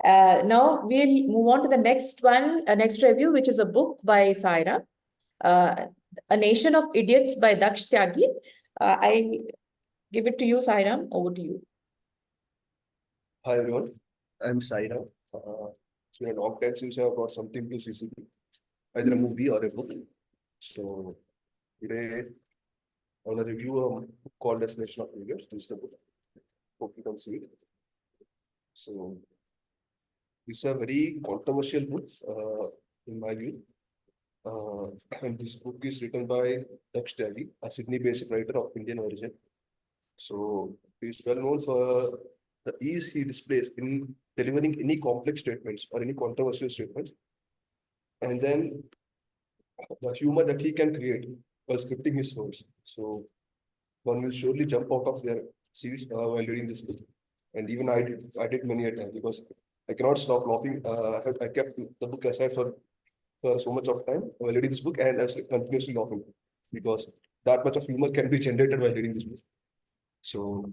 Now we'll move on to the next one, next review, which is a book by Saira, A Nation of Idiots by Daksh Tyagi. I give it to you, Sairam. Over to you. Hi everyone, I'm Saira. It's been a long time since I've got something to CCB, either a movie or a book. So today I want to review a book called S.Sai of Idiots. This is the book. Hope you can see it. So it's a very controversial book, in my view. And this book is written by Daksh Tyagi, a Sydney-based writer of Indian origin. So he's well known for the ease he displays in delivering any complex statements or any controversial statements, and then the humor that he can create while scripting his words. So one will surely jump out of their seats while reading this book. And even I did many a time because I cannot stop laughing. I kept the book aside for so much of time while reading this book, and I was continuously laughing because that much of humor can be generated while reading this book. So,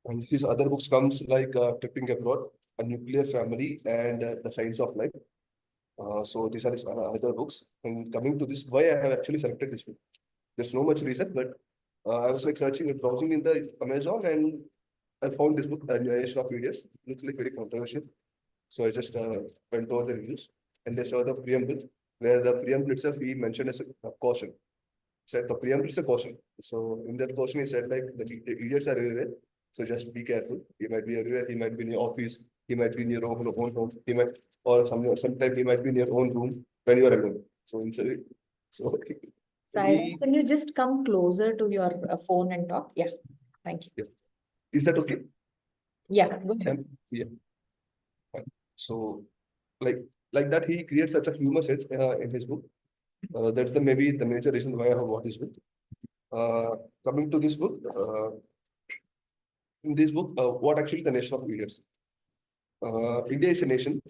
and his other books comes like Tripping Abroad, A Nuclear Family, and The Science of Life. So these are his other books. And coming to this, why I have actually selected this book. There's no much reason, but I was like searching and browsing in the Amazon, and I found this book, A Nation of Idiots. Looks like very controversial. So I just went over the reviews, and I saw the preamble, where the preamble itself he mentioned as a caution. Said the preamble is a caution. So in that caution, he said like the idiots are everywhere. So just be careful. He might be everywhere. He might be in your office. He might be in your own home. He might, or sometimes he might be in your own room when you are alone. So so Saira, can you just come closer to your phone and talk? Yeah, thank you. Yeah. Is that okay? Yeah, go ahead. Yeah. So like that, he creates such a humor sense in his book. That's maybe the major reason why I have bought this book. Coming to this book, in this book, what actually the nation of idiots? India is a nation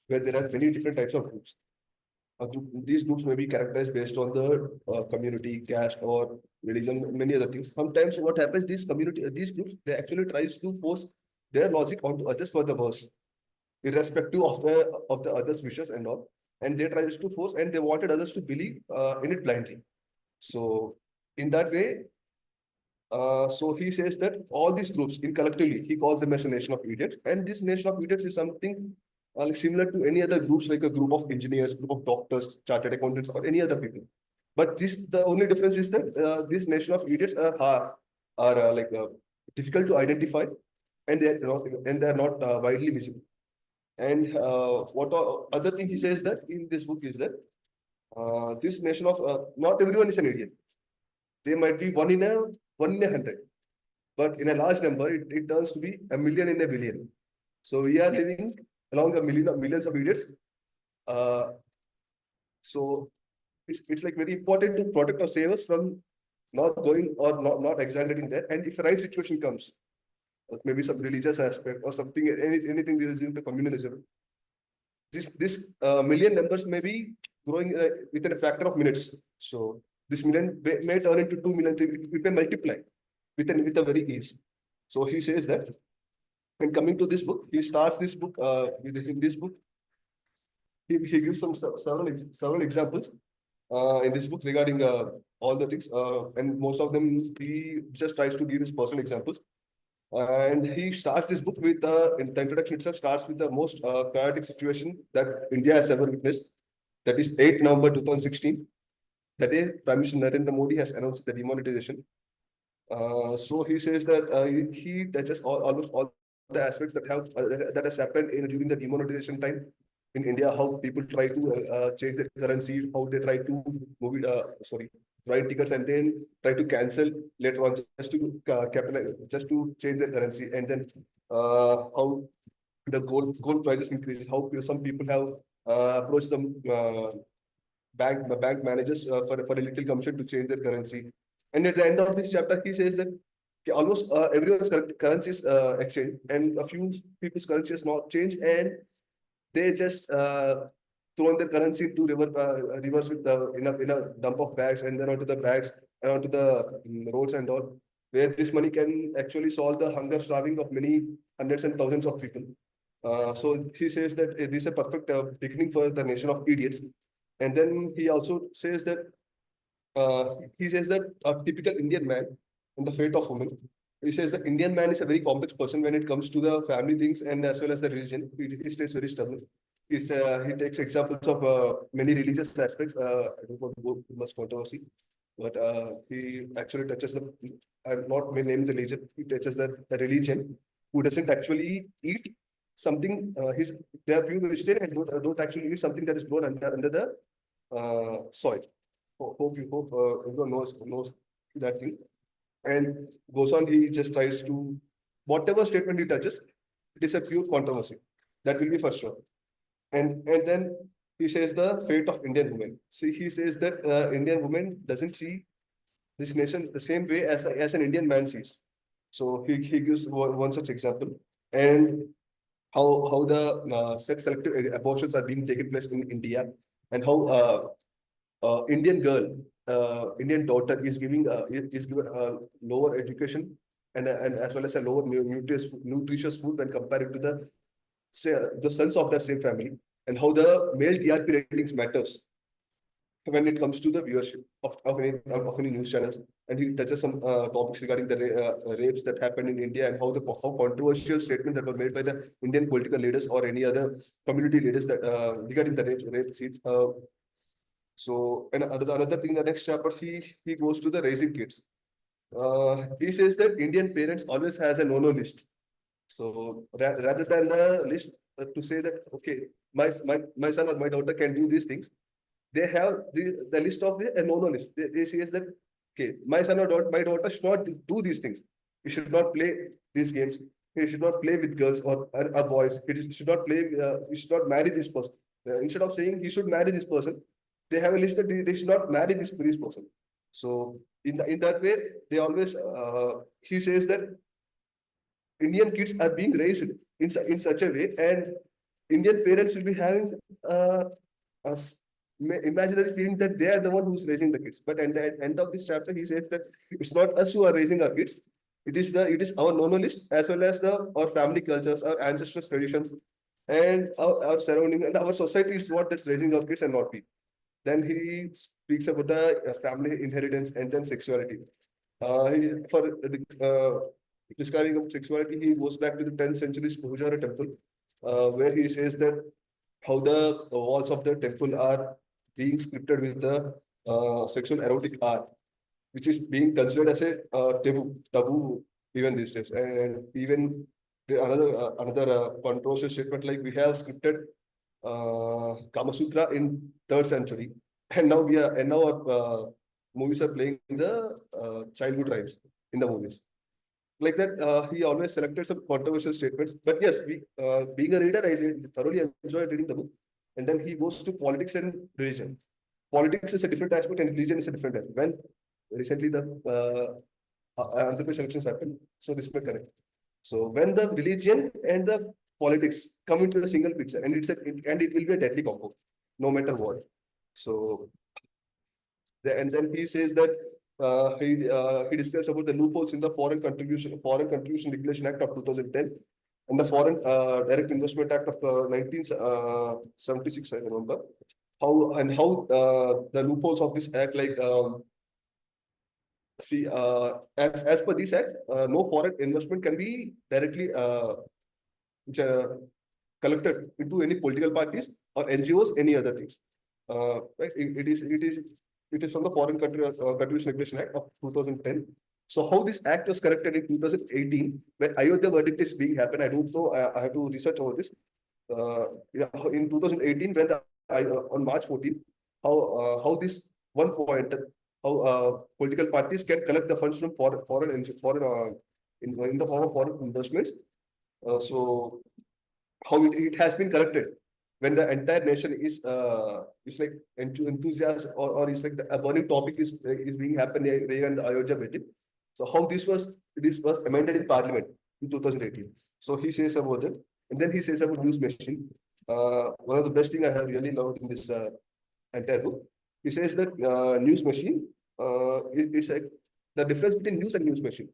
where there are many different types of groups. These groups may be characterized based on the community, caste, or religion, many other things. Sometimes what happens, these groups, they actually tries to force their logic onto others for the worse, irrespective of the others' wishes and all. And they tries to force, and they wanted others to believe in it blindly. So in that way, so he says that all these groups in collectively, he calls them as a nation of idiots. And this nation of idiots is something similar to any other groups, like a group of engineers, group of doctors, chartered accountants, or any other people. But the only difference is that this nation of idiots are difficult to identify, and they are not widely visible. And other thing he says that in this book is that this nation of not everyone is an idiot. There might be one in a 100, but in a large number, it turns to be a million in a billion. So we are living along millions of idiots. So it's like very important to protect or save us from not going or not exaggerating that. And if a right situation comes, maybe some religious aspect or something, anything related to communalism, this million numbers may be growing within a factor of minutes. So this million may turn into 2 million. It may multiply with a very ease. So he says that. And coming to this book, he starts this book in this book. He gives several examples in this book regarding all the things, and most of them he just tries to give his personal examples. And he starts this book with the introduction itself starts with the most chaotic situation that India has ever witnessed. That is 8 November 2016. That day, Prime Minister Narendra Modi has announced the demonetization. So he says that he touches almost all the aspects that has happened during the demonetization time in India. How people try to change the currency, how they try to move it, write tickets and then try to cancel later on just to just to change their currency, and then how the gold prices increase, how some people have approached some bank managers for a little commission to change their currency. And at the end of this chapter, he says that almost everyone's currencies exchange, and a few people's currency has not changed, and they just thrown their currency into rivers with in a dump of bags, and then onto the bags and onto the roads and all, where this money can actually solve the hunger starving of many hundreds and thousands of people. So he says that this is a perfect beginning for the nation of idiots. And then he also says that a typical Indian man and the fate of women. He says the Indian man is a very complex person when it comes to the family things and as well as the religion. He stays very stubborn. He takes examples of many religious aspects. I don't want to go too much controversy, but he actually touches the. I'm not naming the religion. He touches the religion who doesn't actually eat something. They are pure vegetarian and don't actually eat something that is grown under the soil. Hope everyone knows that thing. And goes on, he just tries to whatever statement he touches, it is a pure controversy. That will be for sure. And then he says the fate of Indian women. See, he says that Indian woman doesn't see this nation the same way as an Indian man sees. So he gives one such example. And how the sex selective abortions are being taken place in India, and how Indian girl, Indian daughter is given a lower education and as well as a lower nutritious food when compared to the sons of that same family, and how the male TRP ratings matters when it comes to the viewership of any news channels. And he touches some topics regarding the rapes that happened in India, and how controversial statements that were made by the Indian political leaders or any other community leaders that regarding the rape scenes. So, and another thing, the next chapter, he goes to the raising kids. He says that Indian parents always has a no-no list. So rather than the list to say that, okay, my son or my daughter can do these things, they have the list of a no-no list. They says that, okay, my daughter should not do these things. He should not play these games. He should not play with girls or boys. He should not play. He should not marry this person. Instead of saying he should marry this person, they have a list that they should not marry this person. So in that way, they always he says that Indian kids are being raised in such a way, and Indian parents will be having a imaginary feeling that they are the one who's raising the kids. But at the end of this chapter, he says that it's not us who are raising our kids. It is our no list as well as our family cultures, our ancestral traditions, and our surrounding and our society is what that's raising our kids and not we. Then he speaks about the family inheritance and then sexuality. For describing of sexuality, he goes back to the 10th century Pujara temple, where he says that how the walls of the temple are being scripted with the sexual erotic art, which is being considered as a taboo even these days. And even another controversial statement, like we have scripted Kama Sutra in 3rd century, and now our movies are playing the childhood rhymes in the movies. Like that, he always selected some controversial statements. But yes, being a reader, thoroughly enjoyed reading the book. And then he goes to politics and religion. Politics is a different aspect, and religion is a different aspect. When recently the Andhra Pradesh elections happened, so this may correct. So when the religion and the politics come into a single picture, and it will be a deadly combo, no matter what. So and then he says that he discussed about the loopholes in the Foreign Contribution Regulation Act of 2010 and the Foreign Direct Investment Act of 1976, I remember. How the loopholes of this act, like as per this act, no foreign investment can be directly collected into any political parties or NGOs, any other things. Right? It is from the Contribution Regulation Act of 2010. So how this act was corrected in 2018, when Ayodhya verdict is being happened, I don't know. I have to research over this. Yeah, in 2018, when on March 14th, how this one point, how political parties can collect the funds from in the form of foreign investments. So how it has been corrected when the entire nation is like enthusiastic, or is like a burning topic is being happened in the Ayodhya wedding. So how this was amended in Parliament in 2018. So he says about it, and then he says about news machine. One of the best thing I have really loved in this entire book. He says that news machine, it's like the difference between news and news machine.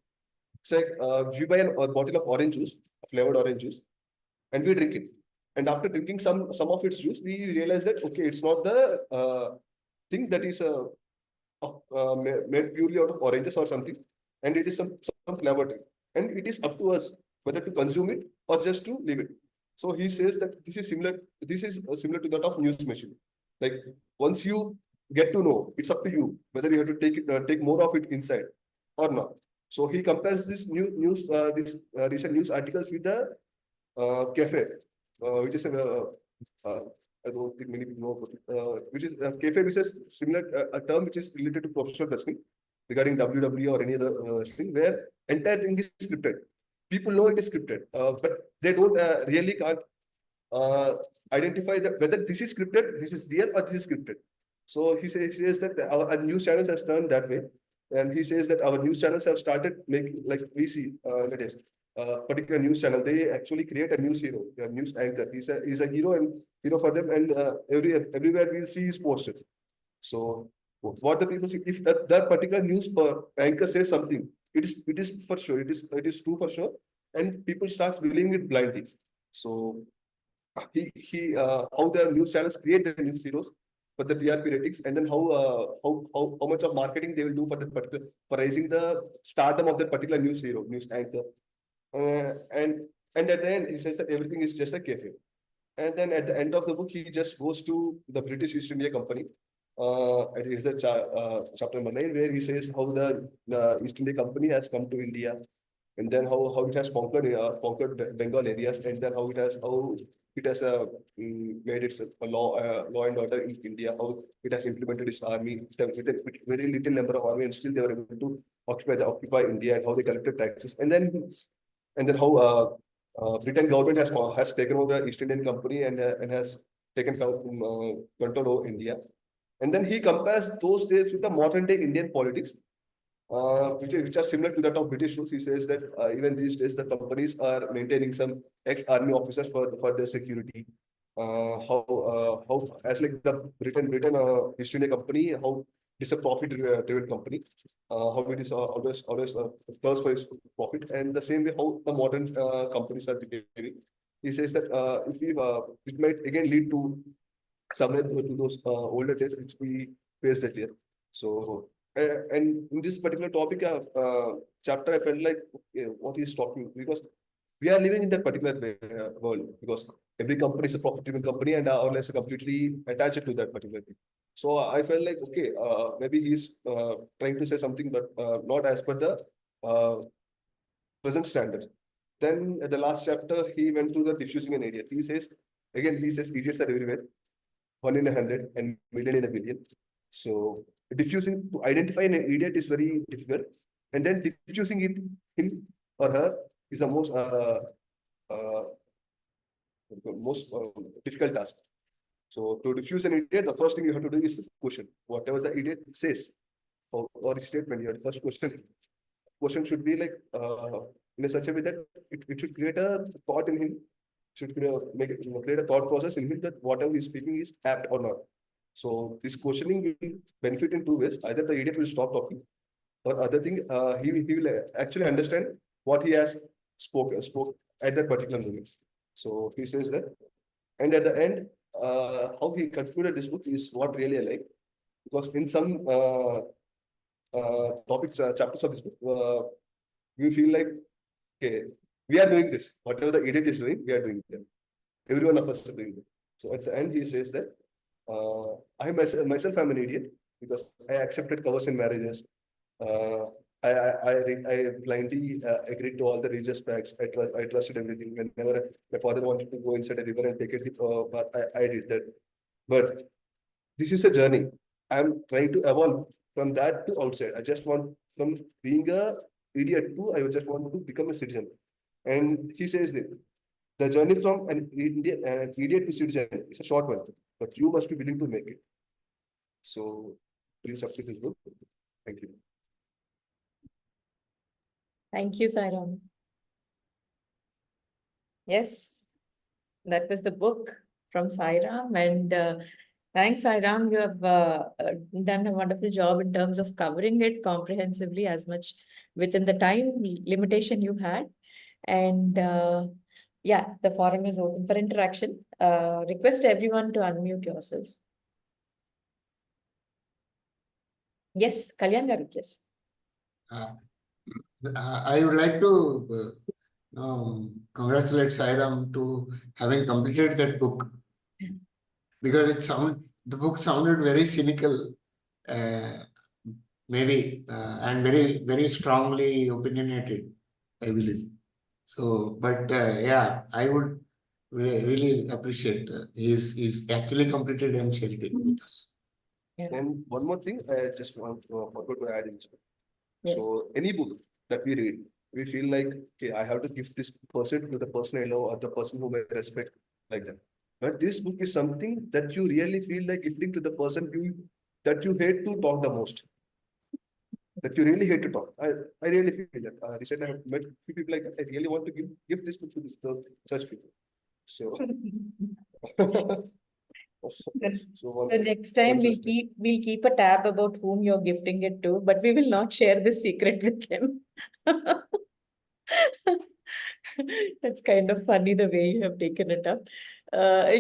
It's like if you buy a bottle of orange juice, flavored orange juice, and we drink it. And after drinking some of its juice, we realize that okay, it's not the thing that is made purely out of oranges or something, and it is some flavor to it. And it is up to us whether to consume it or just to leave it. So he says that this is similar. This is similar to that of news machine. Like once you get to know, it's up to you whether you have to take more of it inside or not. So he compares this recent news articles with the cafe, which is uh, I don't think many people know about it, which is cafe, which is similar a term which is related to professional wrestling regarding WWE or any other thing where entire thing is scripted. People know it is scripted, but they don't really can't uh, identify that whether this is scripted, this is real, or this is scripted. So he says that our news channels has turned that way, and he says that our news channels have started making like we see nowadays. Particular news channel, they actually create a news hero, a news anchor. He's a hero and hero for them, and everywhere we'll see his posters. So what the people see, if that particular news anchor says something, it is for sure, it is true for sure, and people starts believing it blindly. So how the news channels create the news heroes for the TRP ratings, and then how much of marketing they will do for that particular for raising the stardom of that particular news hero, news anchor. Uh, and and at the end, he says that everything is just a cafe. And then at the end of the book, he just goes to the British East India Company. It is a chapter number 9, where he says how the East India Company has come to India, and then how it has conquered Bengal areas, and then how it has made its law and order in India, how it has implemented its army with a very little number of army, and still they were able to occupy India, and how they collected taxes, and then how Britain government has taken over the East Indian Company and has taken control over India. And then he compares those days with the modern day Indian politics, which are similar to that of British rules. He says that even these days the companies are maintaining some ex-army officers for their security. How as like the Britain East India Company, how it's a profit-driven company, how it is always thirst for its profit, and the same way how the modern companies are behaving. He says that if we it might again lead to somewhere to those older days which we faced earlier. So and in this particular topic chapter, I felt like what he's talking, because we are living in that particular world, because every company is a profit-driven company, and our lives are completely attached to that particular thing. So I felt like okay, maybe he's trying to say something, but not as per the uh, present standards. Then at the last chapter, he went to the diffusing an idiot. He says idiots are everywhere, 1 in 100 and million in a billion. So diffusing to identify an idiot is very difficult, and then diffusing him or her is the uh, most difficult task. So to diffuse an idiot, the first thing you have to do is question whatever the idiot says or statement. Your first question should be like in a such a way that it should create a thought in him, should create a thought process in him that whatever he's speaking is apt or not. So this questioning will benefit in two ways. Either the idiot will stop talking, or other thing, he will actually understand what he has spoke at that particular moment. So he says that, and at the end, how he concluded this book is what really I like, because in some topics chapters of this book, we feel like okay, we are doing this. Whatever the idiot is doing, we are doing it. Every one of us are doing it. So at the end, he says that myself I'm an idiot because I accepted covers in marriages. Uh, I blindly agreed to all the religious facts. I trusted everything. Whenever my father wanted to go inside a river and take a dip, I did that. But this is a journey. I'm trying to evolve from that to outside. I just want from being a idiot to I just want to become a citizen. And he says that the journey from an idiot to citizen is a short one, but you must be willing to make it. So please subscribe this book. Thank you. Thank you, Sairam. Yes, that was the book from Sairam, and thanks, Sairam. You have done a wonderful job in terms of covering it comprehensively as much within the time limitation you had. And Yeah, the forum is open for interaction. Request everyone to unmute yourselves. Yes, Kalyan garu, yes. I would like to congratulate Sairam to having completed that book, because the book sounded very cynical, uh, maybe, and very strongly opinionated, I believe. So, but yeah, I would really appreciate he's actually completed and shared it with us. Yeah. And one more thing, I just forgot to add in. Yes. So any book that we read, we feel like, okay, I have to give this person to the person I love or the person whom I respect, like that. But this book is something that you really feel like gifting to the person that you hate to talk the most. That you really hate to talk. I really feel that. Recently, I have met few people like that. I really want to give this book to such people. So, so The next time one such thing. we'll keep a tab about whom you're gifting it to, but we will not share this secret with him. That's kind of funny the way you have taken it up.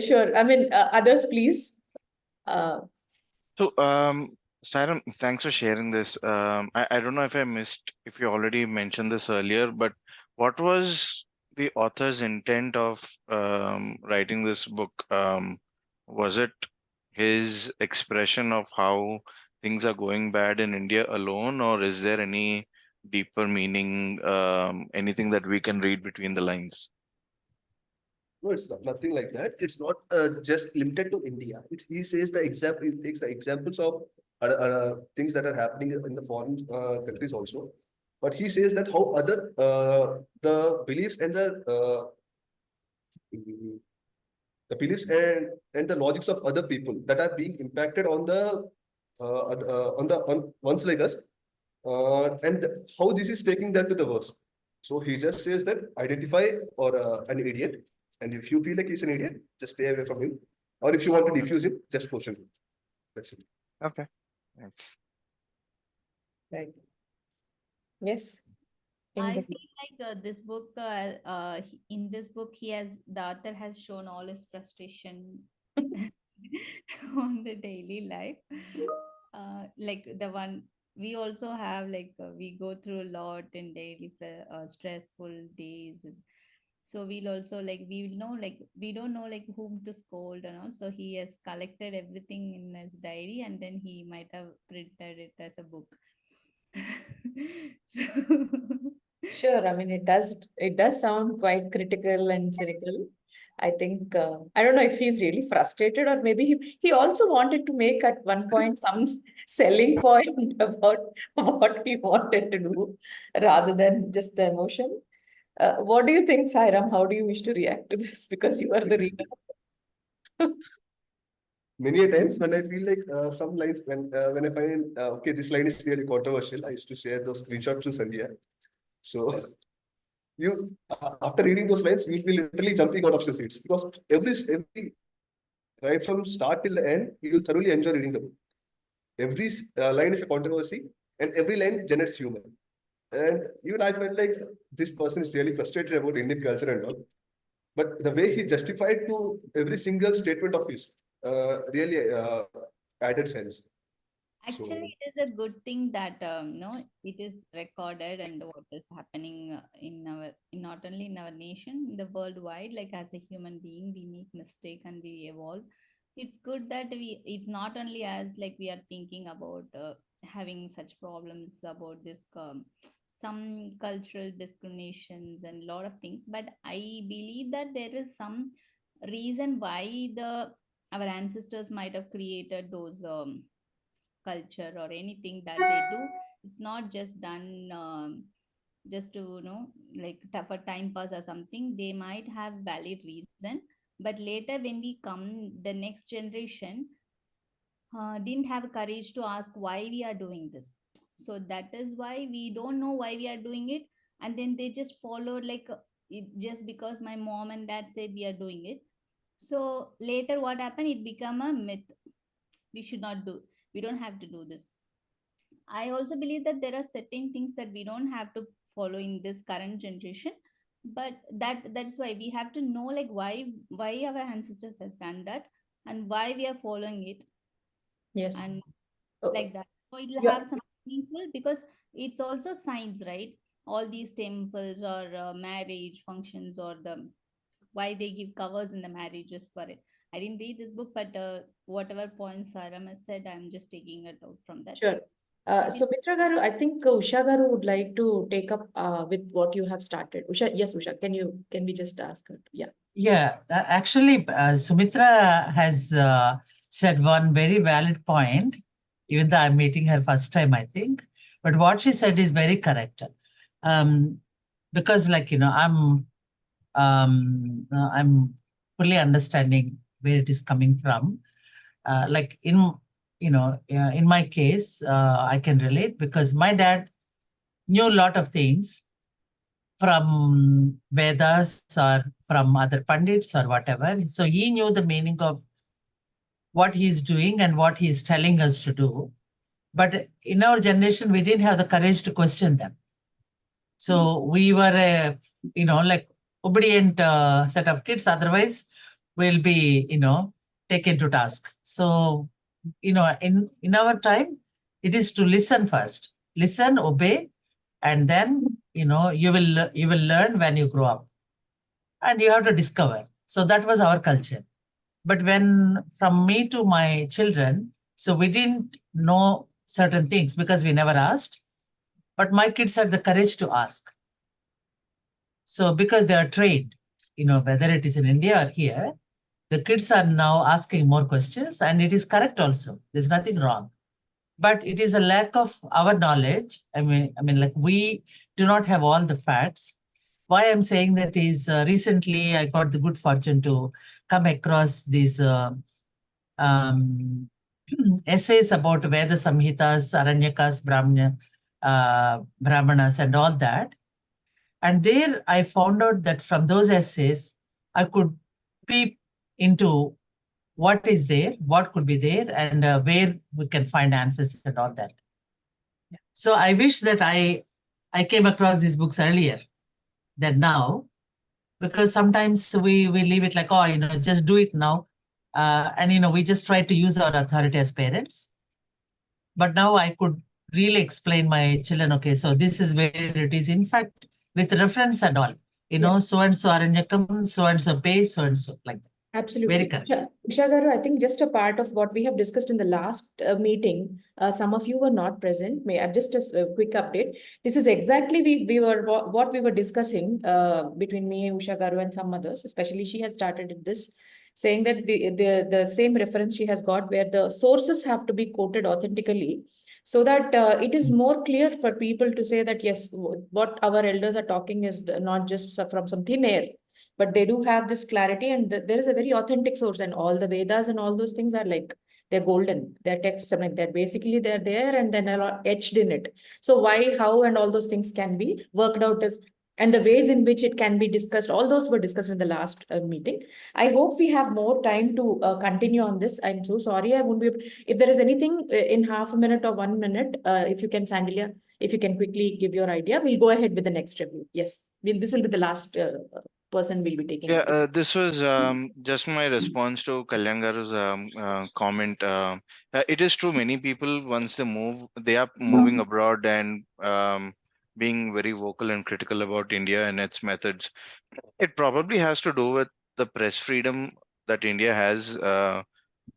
Sure. I mean, others, please. So, Sairam, thanks for sharing this. I don't know if I missed, if you already mentioned this earlier, but what was the author's intent of writing this book? Was it his expression of how things are going bad in India alone, or is there any deeper meaning, anything that we can read between the lines? No, it's not, nothing like that. It's not just limited to India. He says the example, he takes the examples of things that are happening in the foreign countries also. But he says that how other the beliefs and the beliefs and the logics of other people that are being impacted on on ones like us, and how this is taking that to the worst. So he just says that identify or an idiot, and if you feel like he's an idiot, just stay away from him. Or if you want to diffuse him, just question him. That's it. Okay. Thanks. Right. Yes. I Anybody? feel like this book, in this book, the author has shown all his frustration on the daily life. Like the one we also have, like we go through a lot in daily stressful days. So we'll also like we will know like we don't know like whom to scold and all. So he has collected everything in his diary and then he might have printed it as a book. So Sure. I mean, it does sound quite critical and cynical. I think I don't know if he's really frustrated or maybe he also wanted to make at one point some selling point about what he wanted to do rather than just the emotion. What do you think, Sairam? How do you wish to react to this? Because you are the reader. Many a times when I feel like some lines when I find okay, this line is really controversial, I used to share those screenshots to Sandhya. So you after reading those lines, you'll be literally jumping out of your seats because every right from start till the end, you'll thoroughly enjoy reading the book. Every line is a controversy, and every line generates humor. And even I felt like this person is really frustrated about Indian culture and all. But the way he justified to every single statement of his really added sense. So actually, it is a good thing that no, it is recorded and what is happening in not only in our nation, in the worldwide. Like as a human being, we make mistake and we evolve. It's good that it's not only as like we are thinking about having such problems about this some cultural discriminations and a lot of things, but I believe that there is some reason why our ancestors might have created those culture or anything that they do. It's not just done just to like for time pass or something. They might have valid reason, but later when we come the next generation didn't have courage to ask why we are doing this. So that is why we don't know why we are doing it, and then they just followed like it just because my mom and dad said we are doing it. So later what happened, it become a myth. We should not do, we don't have to do this. I also believe that there are certain things that we don't have to follow in this current generation, but that's why we have to know like why our ancestors have done that and why we are following it Yes. and Oh, like that. So it will yeah. have some meaningful because it's also science, right? All these temples or marriage functions or the why they give covers in the marriages for it. I didn't read this book, but whatever points Saram has said, I'm just taking it out from that. Sure. It So is Mitra Garu, I think Usha Garu would like to take up with what you have started. Usha, yes, Usha, can we just ask her? Yeah. Yeah, actually, Sumitra has said one very valid point, even though I'm meeting her first time, I think. But what she said is very correct. Because, like, I'm fully understanding where it is coming from. Like in my case, I can relate because my dad knew a lot of things from Vedas or from other Pandits or whatever. So he knew the meaning of what he's doing and what he's telling us to do. But in our generation, we didn't have the courage to question them. So we were like obedient set of kids. Otherwise, we'll be, taken to task. So, in our time, it is to listen first, listen, obey, and then, you will learn when you grow up and you have to discover. So that was our culture. But when from me to my children, so we didn't know certain things because we never asked. But my kids had the courage to ask. So because they are trained, whether it is in India or here, the kids are now asking more questions, and it is correct also. There's nothing wrong. But it is a lack of our knowledge. I mean, like we do not have all the facts. Why I'm saying that is recently I got the good fortune to come across these um, essays about Veda Samhitas, Aranyakas, Brahmanas, and all that. And there I found out that from those essays, I could peep into what is there, what could be there, and where we can find answers and all that. So I wish that I came across these books earlier than now, because sometimes we leave it like, oh, just do it now. And we just try to use our authority as parents. But now I could really explain my children, okay, so this is where it is. In fact, with reference and all, so and so Aranyakam, so and so pay, so and so, like that. Absolutely. Very correct. Usha Garu, I think just a part of what we have discussed in the last meeting, some of you were not present. May I just a quick update. This is exactly what we were discussing between me, Usha Garu, and some others. Especially she has started this, saying that the same reference she has got where the sources have to be quoted authentically, so that it is more clear for people to say that yes, what our elders are talking is not just from some thin air, but they do have this clarity, and there is a very authentic source, and all the Vedas and all those things are like, they're golden, they're texts, I mean, they're basically they're there and then are etched in it. So why, how, and all those things can be worked out as, and the ways in which it can be discussed, all those were discussed in the last meeting. I hope we have more time to continue on this. I'm so sorry, I won't be able, if there is anything in half a minute or 1 minute, if you can, Sandilia, if you can quickly give your idea, we'll go ahead with the next review. Yes, this will be the last person will be taking Yeah, it. this was just my response to Kalyan Garu's comment. It is true, many people, once they move, they are moving abroad and being very vocal and critical about India and its methods. It probably has to do with the press freedom that India has.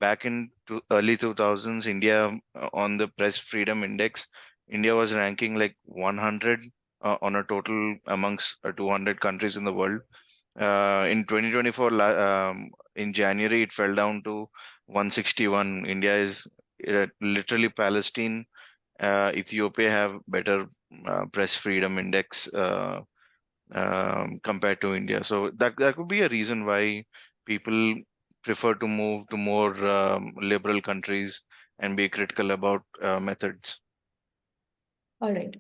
Back in early 2000s, India, on the press freedom index, India was ranking like 100 on a total amongst 200 countries in the world. In 2024, in January, it fell down to 161. India is literally Palestine. Ethiopia have better press freedom index compared to India. So that could be a reason why people prefer to move to more liberal countries and be critical about methods. All right.